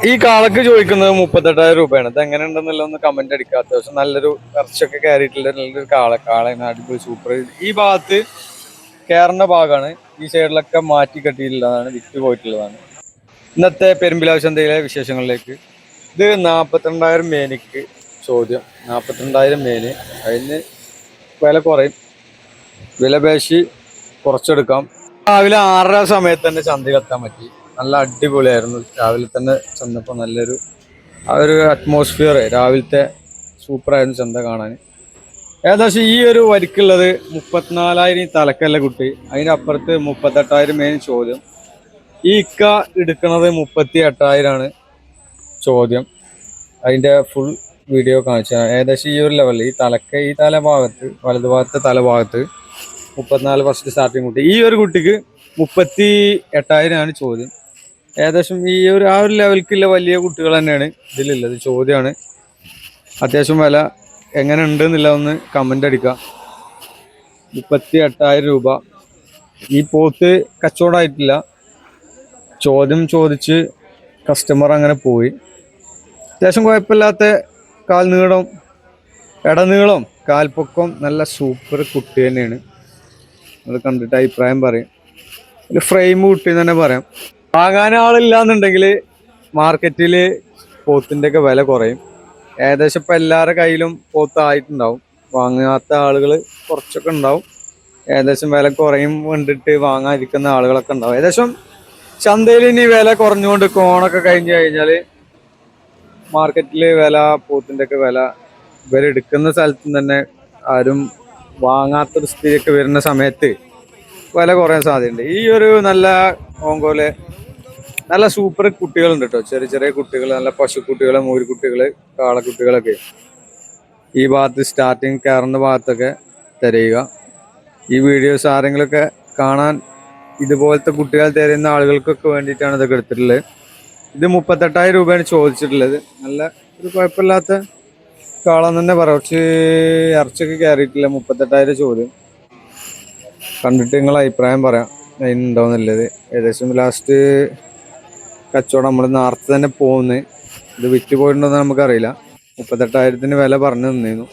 ഈ കാളക്ക് ചോദിക്കുന്നത് 38,000 രൂപയാണ്. ഇത് എങ്ങനെ ഉണ്ടെന്നുള്ള ഒന്ന് കമന്റ് അടിക്കുക. അത്യാവശ്യം നല്ലൊരു ഇറച്ചൊക്കെ കയറിയിട്ടുള്ള നല്ലൊരു കാളയാണ് അടിപൊളി സൂപ്പർ. ഈ ഭാഗത്ത് കയറുന്ന ഭാഗമാണ്, ഈ സൈഡിലൊക്കെ മാറ്റി കെട്ടിയിട്ടുള്ളതാണ്, വിറ്റ് പോയിട്ടുള്ളതാണ്. ഇന്നത്തെ പെരുമ്പിലാവ് ചന്തയിലെ വിശേഷങ്ങളിലേക്ക്. ഇത് 42,000 മേനിക്ക് ചോദ്യം. 42,000 മേന്. അതിന് വില കുറയും, വില പേശി കുറച്ചെടുക്കാം. രാവിലെ 6:30 സമയത്ത് തന്നെ ചന്തയിലെത്താൻ പറ്റി. നല്ല അടിപൊളിയായിരുന്നു. രാവിലെ തന്നെ ചെന്നപ്പോൾ നല്ലൊരു ഒരു അറ്റ്മോസ്ഫിയർ, രാവിലത്തെ സൂപ്പറായിരുന്നു ചന്ത കാണാൻ. ഏകദേശം ഈ ഒരു വരിക്കുള്ളത് 34,000 തലക്കല്ല കുട്ടി. അതിൻ്റെ അപ്പുറത്ത് 38,000 മെയിൻ ചോദ്യം. ഈ ഇക്ക എടുക്കുന്നത് 38,000 ചോദ്യം. അതിൻ്റെ ഫുൾ വീഡിയോ കാണിച്ചാൽ ഏകദേശം ഈ ഒരു ലെവലിൽ ഈ തലഭാഗത്ത്, വലതുഭാഗത്തെ തലഭാഗത്ത് 34 ഫസ്റ്റ് സ്റ്റാർട്ടിങ് കുട്ടി. ഈ ഒരു കുട്ടിക്ക് 38,000 ചോദ്യം. ഏകദേശം ഈ ഒരു ആ ഒരു ലെവലിക്കുള്ള വലിയ കുട്ടികൾ തന്നെയാണ് ഇതിലുള്ളത്. ചോദ്യമാണ്. അത്യാവശ്യം വില എങ്ങനെ ഉണ്ട് എന്നുള്ള ഒന്ന് കമൻ്റ് അടിക്കുക. 38,000 രൂപ. ഈ പോത്ത് കച്ചവടമായിട്ടില്ല. ചോദ്യം ചോദിച്ച് കസ്റ്റമർ അങ്ങനെ പോയി. അത്യാവശ്യം കുഴപ്പമില്ലാത്ത കാൽനീളം, ഇടനീളം, കാൽപ്പൊക്കം, നല്ല സൂപ്പർ കുട്ടി തന്നെയാണ്. അത് കണ്ടിട്ട് അഭിപ്രായം പറയും. ഒരു ഫ്രെയിം കുട്ടി എന്ന് തന്നെ പറയാം. വാങ്ങാൻ ആളില്ലാന്നുണ്ടെങ്കിൽ മാർക്കറ്റിൽ പോത്തിൻ്റെ ഒക്കെ വില കുറയും. ഏകദേശം ഇപ്പം എല്ലാവരുടെ കയ്യിലും പോത്തായിട്ടുണ്ടാവും. വാങ്ങാത്ത ആളുകൾ കുറച്ചൊക്കെ ഉണ്ടാവും. ഏകദേശം വില കുറയും കണ്ടിട്ട് വാങ്ങാതിരിക്കുന്ന ആളുകളൊക്കെ ഉണ്ടാവും. ഏകദേശം ചന്തയിൽ ഇനി വില കുറഞ്ഞുകൊണ്ട് ഓണൊക്കെ കഴിഞ്ഞ് കഴിഞ്ഞാൽ മാർക്കറ്റിൽ വില, പോത്തിൻ്റെ ഒക്കെ വില ഇവരെടുക്കുന്ന സ്ഥലത്ത് തന്നെ ആരും വാങ്ങാത്തൊരു സ്ഥിതിയൊക്കെ വരുന്ന സമയത്ത് വില കുറയാൻ സാധ്യതയുണ്ട്. ഈ ഒരു നല്ല ഓങ്കോലെ നല്ല സൂപ്പർ കുട്ടികളുണ്ട് കേട്ടോ. ചെറിയ ചെറിയ കുട്ടികൾ, നല്ല പശുക്കുട്ടികൾ, മൂരിക്കുട്ടികൾ, കാളക്കുട്ടികളൊക്കെ ഈ ഭാഗത്ത് സ്റ്റാർട്ടിങ് കയറുന്ന ഭാഗത്തൊക്കെ തിരയുക. ഈ വീഡിയോസ് ആരെങ്കിലുമൊക്കെ കാണാൻ ഇതുപോലത്തെ കുട്ടികൾ തിരയുന്ന ആളുകൾക്കൊക്കെ വേണ്ടിയിട്ടാണ് ഇതൊക്കെ എടുത്തിട്ടുള്ളത്. ഇത് 38,000 രൂപയാണ് ചോദിച്ചിട്ടുള്ളത്. നല്ല ഒരു കുഴപ്പമില്ലാത്ത കാളാന്ന് തന്നെ പറയാം. കുറച്ച് ഇറച്ചൊക്കെ കയറിയിട്ടില്ല. 38,000 ചോദ്യം. കണ്ടിട്ട് നിങ്ങൾ അഭിപ്രായം പറയാം അതിനുണ്ടാവുന്നുള്ളത്. ഏകദേശം ലാസ്റ്റ് കച്ചവടം നമ്മൾ നേരത്തെ തന്നെ പോകുന്നത്. ഇത് വിറ്റ് പോയിട്ടുണ്ടോന്ന് നമുക്കറിയില്ല. 38,000 വില പറഞ്ഞു തന്നിരുന്നു.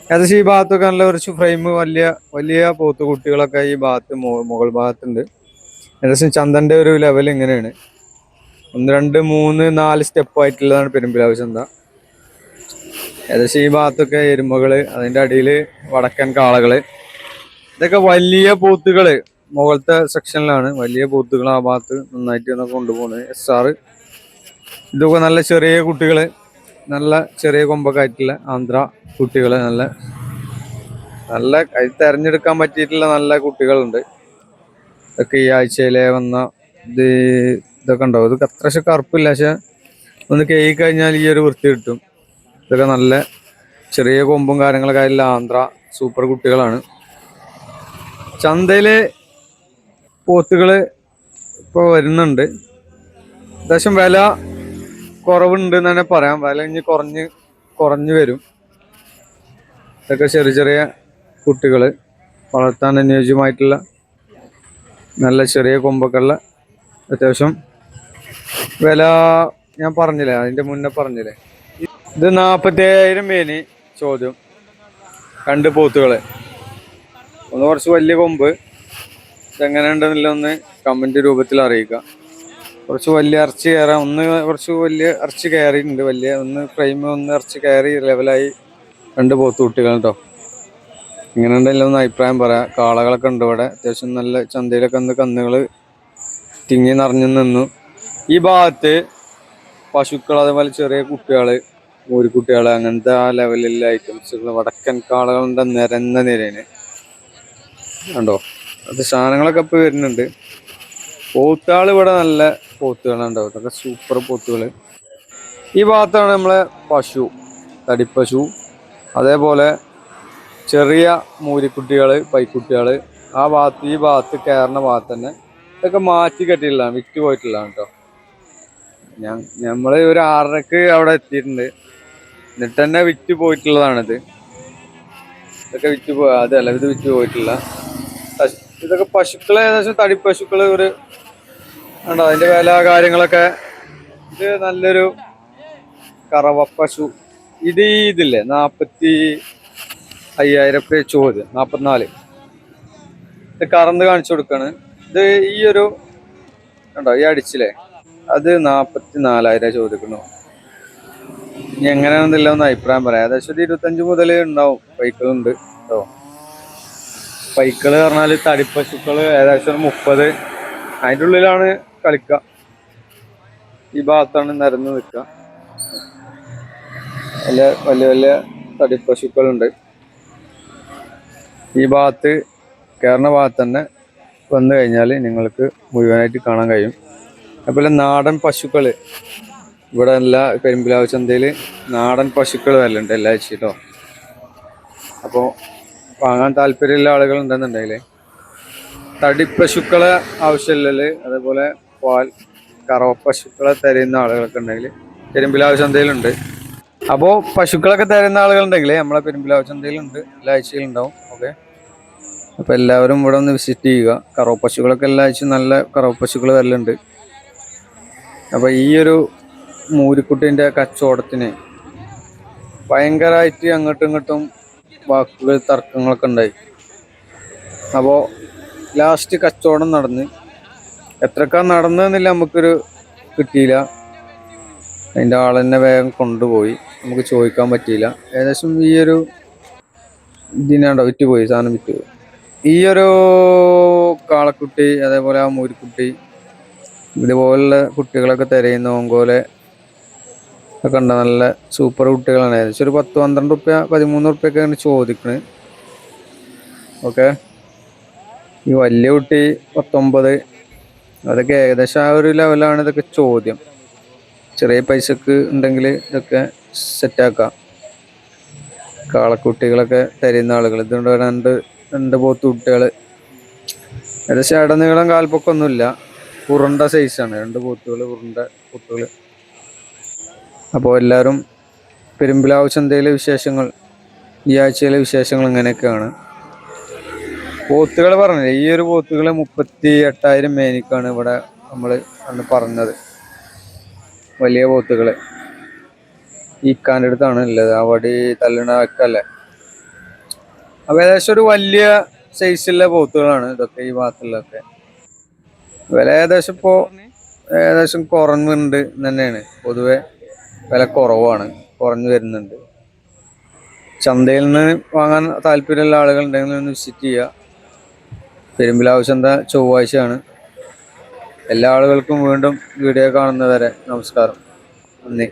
ഏകദേശം ഈ ഭാഗത്തൊക്കെ നല്ല കുറച്ച് ഫ്രെയിം വലിയ വലിയ പോത്ത് കുട്ടികളൊക്കെ ഈ ഭാഗത്ത് മുകൾ ഭാഗത്തുണ്ട്. ഏകദേശം ചന്തൻ്റെ ഒരു ലെവൽ ഇങ്ങനെയാണ്. 1, 2, 3, 4 സ്റ്റെപ്പായിട്ടുള്ളതാണ് പെരുമ്പിലാവ് ചന്ത. ഏകദേശം ഈ ഭാഗത്തൊക്കെ എരുമകൾ, അതിൻ്റെ അടിയിൽ വടക്കൻ കാളകൾ, ഇതൊക്കെ വലിയ പോത്തുകൾ മുകളത്തെ സെക്ഷനിലാണ്. വലിയ പോത്തുകൾ ആ ഭാഗത്ത് നന്നായിട്ട് കൊണ്ടുപോകുന്നത്. SR ഇതൊക്കെ നല്ല ചെറിയ കുട്ടികൾ, നല്ല ചെറിയ കൊമ്പൊക്കെ ആയിട്ടുള്ള ആന്ധ്ര കുട്ടികൾ, നല്ല നല്ല തിരഞ്ഞെടുക്കാൻ പറ്റിയിട്ടുള്ള നല്ല കുട്ടികളുണ്ട്. ഇതൊക്കെ ഈ ആഴ്ചയിലെ വന്ന ഇതൊക്കെ ഉണ്ടാവും. ഇത് അത്ര കറുപ്പില്ല, പക്ഷെ ഒന്ന് കേയി കഴിഞ്ഞാൽ ഈ ഒരു വൃത്തി കിട്ടും. ഇതൊക്കെ നല്ല ചെറിയ കൊമ്പും കാര്യങ്ങളൊക്കെ ആയിട്ടുള്ള ആന്ധ്ര സൂപ്പർ കുട്ടികളാണ്. ചന്തയില് പോത്തുകൾ ഇപ്പോൾ വരുന്നുണ്ട്. അത്യാവശ്യം വില കുറവുണ്ട് എന്ന് തന്നെ പറയാം. വില ഇനി കുറഞ്ഞു വരും. ഇതൊക്കെ ചെറിയ ചെറിയ കുട്ടികൾ, വളർത്താൻ അനുയോജ്യമായിട്ടുള്ള നല്ല ചെറിയ കൊമ്പൊക്കെ ഉള്ള, അത്യാവശ്യം വില ഞാൻ പറഞ്ഞില്ലേ, അതിൻ്റെ മുന്നേ പറഞ്ഞില്ലേ. ഇത് 47,000 മേനി ചോദ്യം. 2 പോത്തുകൾ, ഒന്ന് കുറച്ച് വലിയ കൊമ്പ്. ഇതെങ്ങനെ ഉണ്ടെന്നില്ല ഒന്ന് കമൻറ്റ് രൂപത്തിൽ അറിയിക്കുക. കുറച്ച് വലിയ ഇറച്ചി കയറാം, കുറച്ച് വലിയ ഇറച്ചി കയറിയിട്ടുണ്ട്. വലിയ ഒന്ന് ഫ്രെയിം, ഒന്ന് ഇറച്ചി കയറി ലെവലായി 2 പോത്ത് കുട്ടികൾ കേട്ടോ. ഇങ്ങനെ ഉണ്ടെങ്കിലും ഒന്ന് അഭിപ്രായം പറയാം. കാളകളൊക്കെ ഉണ്ട് ഇവിടെ. അത്യാവശ്യം നല്ല ചന്തയിലൊക്കെ ഒന്ന് കന്നുകൾ തിങ്ങി നിറഞ്ഞു നിന്നു. ഈ ഭാഗത്ത് പശുക്കൾ, അതേപോലെ ചെറിയ കുട്ടികൾ, മൂരിക്കുട്ടികൾ, അങ്ങനത്തെ ആ ലെവലിലുള്ള ഐറ്റംസുകൾ, വടക്കൻ കാളകളുടെ നിരന്ന നിരയാണ് കണ്ടോ. അത് സാധനങ്ങളൊക്കെ ഇപ്പോൾ വരുന്നുണ്ട്. പോത്തുകൾ ഇവിടെ നല്ല പോത്തുകളുണ്ടാവും. അതൊക്കെ സൂപ്പർ പോത്തുകൾ. ഈ ഭാഗത്താണ് നമ്മളെ പശു, തടിപ്പശു, അതേപോലെ ചെറിയ മൂരിക്കുട്ടികൾ, പൈക്കുട്ടികൾ. ആ ഭാഗത്ത്, ഈ ഭാഗത്ത് കയറുന്ന ഭാഗത്ത് തന്നെ ഇതൊക്കെ മാറ്റി കെട്ടിയിട്ടുള്ളതാണ്, വിറ്റ് പോയിട്ടുള്ളതാണ് കേട്ടോ. നമ്മൾ ഒരു 6:30 അവിടെ എത്തിയിട്ടുണ്ട്. എന്നിട്ട് തന്നെ വിറ്റ് പോയിട്ടുള്ളതാണിത്. ഇതൊക്കെ അതല്ല, ഇത് വിറ്റ് പോയിട്ടില്ല. ഇതൊക്കെ പശുക്കൾ, ഏകദേശം തടിപ്പശുക്കൾ. ഒരു ഉണ്ടോ അതിൻ്റെ വില കാര്യങ്ങളൊക്കെ ഇത് നല്ലൊരു കറവ പശു. ഇതില്ലേ 45,000 ചോദ്യം, 44. ഇത് കറന്ന് കാണിച്ചു കൊടുക്കാണ്. ഇത് ഈ ഒരു കണ്ടോ, ഈ അടിച്ചില്ലേ, അത് 44,000 ചോദിക്കുന്നു. ഇനി എങ്ങനെയാണെന്നില്ല ഒന്ന് അഭിപ്രായം പറയാം. ഏകദേശം ഒരു 25 മുതൽ ഉണ്ടാവും പൈക്കളുണ്ട് കേട്ടോ. പൈക്കള് പറഞ്ഞാല് തടിപ്പശുക്കള് ഏകദേശം 30. അതിൻ്റെ ഉള്ളിലാണ് കളിക്കുക. ഈ ഭാഗത്താണ് നിരന്ന് നിൽക്കുക. വലിയ വലിയ വലിയ തടിപ്പശുക്കളുണ്ട്. ഈ ഭാഗത്ത് കയറുന്ന ഭാഗത്ത് തന്നെ വന്നു കഴിഞ്ഞാൽ നിങ്ങൾക്ക് മുഴുവനായിട്ട് കാണാൻ കഴിയും. അതുപോലെ നാടൻ പശുക്കൾ ഇവിടെ എല്ലാ പെരുമ്പിലാവ് ചന്തയിൽ നാടൻ പശുക്കൾ വരലുണ്ട് എല്ലാ ആഴ്ച കേട്ടോ. അപ്പോൾ വാങ്ങാൻ താല്പര്യമുള്ള ആളുകൾ ഉണ്ടെന്നുണ്ടെങ്കിൽ തടിപ്പശുക്കളെ ആവശ്യമില്ലല്, അതേപോലെ പാൽ കറവ പശുക്കളെ തരുന്ന ആളുകളൊക്കെ ഉണ്ടെങ്കിൽ പെരുമ്പിലാവ് ചന്തയിലുണ്ട്. അപ്പോൾ പശുക്കളൊക്കെ തരുന്ന ആളുകളുണ്ടെങ്കിൽ നമ്മളെ പെരുമ്പിലാവ് ചന്തയിലുണ്ട്, എല്ലാ ആഴ്ചയിലുണ്ടാവും. ഓക്കെ, അപ്പോൾ എല്ലാവരും ഇവിടെ ഒന്ന് വിസിറ്റ് ചെയ്യുക. കറവ പശുക്കളൊക്കെ എല്ലാ ആഴ്ചയും നല്ല കറവ പശുക്കൾ വരലുണ്ട്. അപ്പോൾ ഈ ഒരു മൂരിക്കുട്ടീൻ്റെ കച്ചവടത്തിന് ഭയങ്കരമായിട്ട് അങ്ങോട്ടും ഇങ്ങോട്ടും വാക്കുകൾ തർക്കങ്ങളൊക്കെ ഉണ്ടായി. അപ്പോൾ ലാസ്റ്റ് കച്ചവടം നടന്ന് എത്രക്കാ നടന്നതെന്നില്ല നമുക്കൊരു കിട്ടിയില്ല. അതിൻ്റെ ആളെന്നെ വേഗം കൊണ്ടുപോയി, നമുക്ക് ചോദിക്കാൻ പറ്റിയില്ല. ഏകദേശം ഈ ഒരു ഇതിനാണ്ടോ വിറ്റുപോയി, സാധനം വിറ്റുപോയി. ഈ ഒരു കാളക്കുട്ടി അതേപോലെ ആ മൂരിക്കുട്ടി ഇതുപോലുള്ള കുട്ടികളൊക്കെ തിരയുന്ന ഓങ്കോലെ ഒക്കെ ഉണ്ട്. നല്ല സൂപ്പർ കുട്ടികളാണ്. ഏകദേശം ഒരു 10-12 റുപ്യ 13 റുപ്യൊക്കെയാണ് ചോദിക്കുന്നത്. ഓക്കെ, ഈ വലിയ കുട്ടി 19. അതൊക്കെ ഏകദേശം ആ ഒരു ലെവലാണ് ഇതൊക്കെ ചോദ്യം. ചെറിയ പൈസക്ക് ഉണ്ടെങ്കിൽ ഇതൊക്കെ സെറ്റാക്കാം. കാളക്കുട്ടികളൊക്കെ തരുന്ന ആളുകൾ ഇതുകൊണ്ട് രണ്ട് പോത്ത് കുട്ടികൾ ഏകദേശം ഇടനീളം കാൽപ്പൊക്കൊന്നുമില്ല, ഉരുണ്ട സൈസാണ്. 2 പോത്തുകൾ, ഉരുണ്ട കുട്ടികൾ. അപ്പോൾ എല്ലാവരും പെരുമ്പിലാവ് ചന്തയിലെ വിശേഷങ്ങൾ, ഈ ആഴ്ചയിലെ വിശേഷങ്ങൾ ഇങ്ങനെയൊക്കെയാണ്. പോത്തുകൾ പറഞ്ഞില്ലേ, ഈ ഒരു പോത്തുകൾ 38,000 മേനിക്കാണ് ഇവിടെ നമ്മൾ അന്ന് പറഞ്ഞത്. വലിയ പോത്തുകൾ ഇക്കാൻ്റെ അടുത്താണ് ഉള്ളത്, ആ വടി തല്ലണ അക്കല്ലേ. അപ്പോൾ ഏകദേശം ഒരു വലിയ സൈസുള്ള പോത്തുകളാണ് ഇതൊക്കെ ഈ ഭാഗത്തുള്ളതൊക്കെ. വില ഏകദേശം ഇപ്പോൾ ഏകദേശം കുറഞ്ഞുണ്ട് തന്നെയാണ്. പൊതുവെ വില കുറവാണ്, കുറഞ്ഞു വരുന്നുണ്ട്. ചന്തയിൽ നിന്ന് വാങ്ങാൻ താല്പര്യമുള്ള ആളുകൾ ഉണ്ടെങ്കിൽ ഒന്ന് വിസിറ്റ് ചെയ്യുക. പെരുമ്പിലാവ് ചന്ത ചൊവ്വാഴ്ചയാണ്. എല്ലാ ആളുകൾക്കും വീണ്ടും വീഡിയോ കാണുന്നവരെ നമസ്കാരം, നന്ദി.